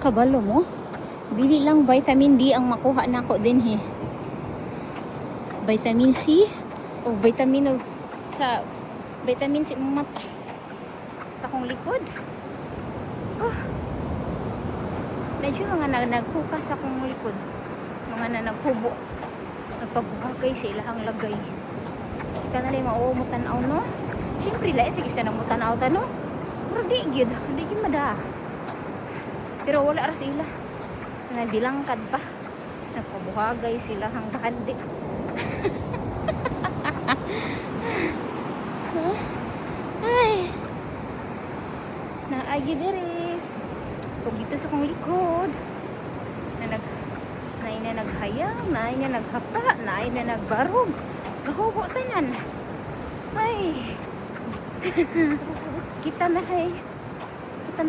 Kabalo mo. Dili lang vitamin D ang makuha nako din he. Vitamin C o vitamin sa vitamin C mata sa akong likod. Oh. Medyo mga naghukas sa akong likod. Mga naghubo. Nagpabuhagay sa ilahang lagay. Ika na rin mauumutan-aw no. Siyempre lahat sige sa namutan-aw ta no. Pero di gyud mada. Pero wala ra sila. Nabilangkad pa. Nagpabuhagay sila hang bandi. Ay. Naagi diri. Pag ito sa kong likod. Na naghayang, na naghapa, na nagbarog. Gahubo tanan. Ay. Kita na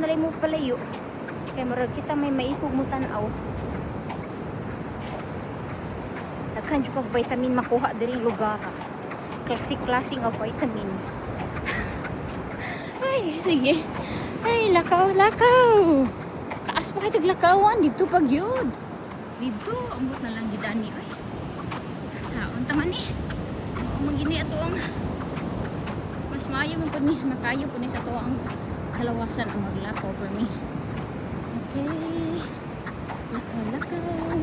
lang mo palayo. Kaya marag kita may maikog mo tanaw. Daghan jud kag vitamin makuha diri lugar. Klasik-klasik of vitamin. Ay, sige. Ay, lakaw. Taas pa kay taglakawan dito pag yun. Dito, ambot na lang gidani ay. Saon ta man ni. Mao man gini ato ang mas maayo man pud ni makayo pud ni sa ato ang kalawasan ang maglakaw for me. Okay. Lakaw.